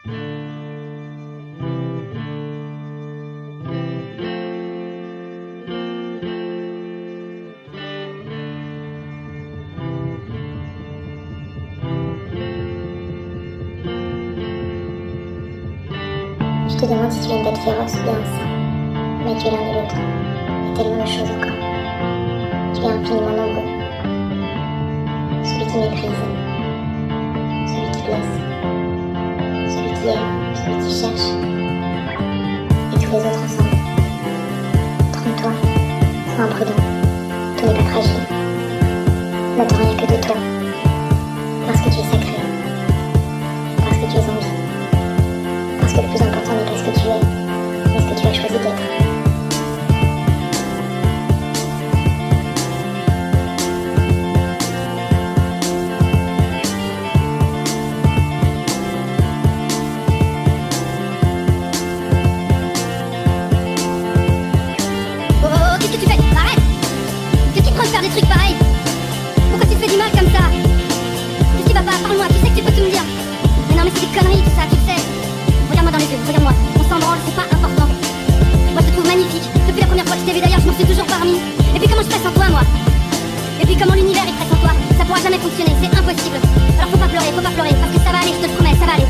Je te demande si tu es une bête féroce ou bien un saint. Mais tu es l'un et l'autre. Et tellement de choses encore. Tu es infiniment nombreux. Celui qui méprise. Celui qui blesse. Celui qui aime. Celui qui cherche. Et tous les autres ensemble. Trompe-toi. Sois imprudent. Tout n'est pas fragile. N'attends rien que de toi. Parce que tu es sacré. Parce que tu es en vie. Parce que le plus important n'est pas ce que tu es, mais ce que tu as choisi d'être. Oh, qu'est-ce que tu fais? Arrête! Qu'est-ce qui te prend de faire des trucs pareils? Pourquoi tu te fais du mal comme ça? Qu'est-ce qui va pas? Parle-moi, tu sais que tu peux tout me dire. Mais non, mais c'est des conneries tout ça, tu le sais. Regarde-moi dans les yeux, regarde-moi. On s'en branle, c'est pas important. Moi je te trouve magnifique. Depuis la première fois que je t'ai vu d'ailleurs, je m'en suis toujours parmi. Et puis comment je presse en toi, moi? Et puis comment l'univers il presse en toi? Ça pourra jamais fonctionner, c'est impossible. Alors faut pas pleurer, parce que ça va aller, je te le promets, ça va aller.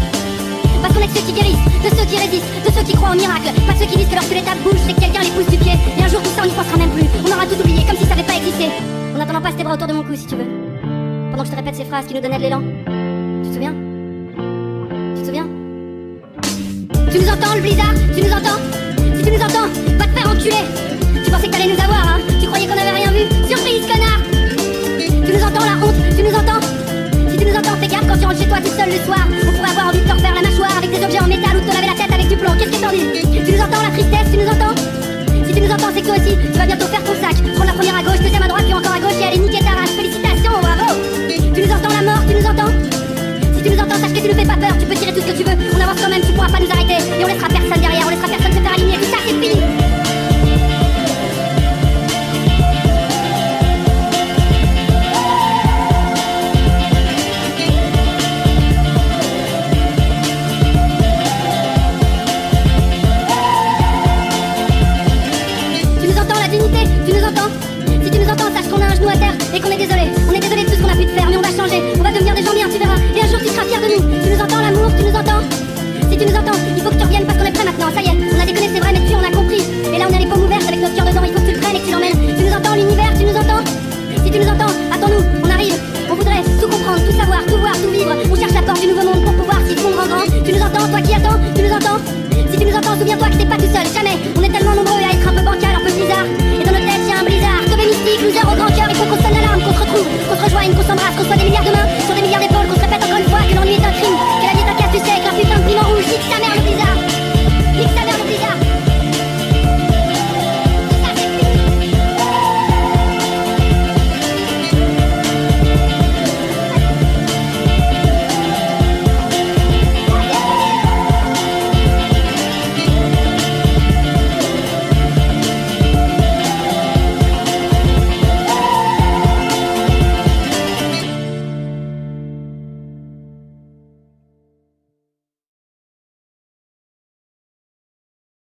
Parce qu'on est de ceux qui guérissent, de ceux qui résistent, de ceux qui croient au miracle. Pas ceux qui disent que lorsque l'étape bouge, c'est que quelqu'un les pousse du pied. Et un jour tout ça on n'y pensera même plus. On aura tout oublié, comme si ça avait pas existé. En attendant, passe tes bras autour de mon cou si tu veux. Pendant que je te répète ces phrases qui nous donnaient de l'élan. Tu te souviens? Tu te souviens? Tu nous entends le blizzard? Tu nous entends? Si tu nous entends, va te faire enculer. Tu pensais que t'allais nous avoir, hein? Tu croyais qu'on avait rien vu? Surprise, connard! Tu nous entends la honte? Tu nous entends? Si tu nous entends, fais gaffe quand tu rentres chez toi tout seul le soir. On pourrait avoir envie de te refaire la mâchoire avec des objets en métal ou de te laver la tête avec du plomb. Qu'est-ce que t'en dis? Tu nous entends la tristesse? Tu nous entends? Si tu nous entends, c'est que toi aussi, tu vas bientôt faire ton sac. Prendre la première à gauche, deuxième à droite, puis encore à gauche et aller niquer ta race. Félicitations, bravo! Tu nous entends la mort? Tu nous entends? Si tu nous entends, sache que tu ne fais pas peur, tu peux tirer tout ce que tu veux. On avance quand même, tu pourras pas nous arrêter. Et on laissera personne derrière, on laissera personne se faire aligner. Tout ça, c'est fini. Tu nous entends, la dignité? Tu nous entends? Si tu nous entends, sache qu'on a un genou à terre et qu'on est désolé. On est désolé de tout ce qu'on a pu te faire, mais on va changer. On va devenir des gens bien, tu verras. Et un jour, tu seras fier de nous. Tu nous entends, l'amour? Tu nous entends? Si tu nous entends, il faut que tu reviennes parce qu'on est prêt maintenant. Ça y est, on a déconné, c'est vrai, mais depuis on a compris.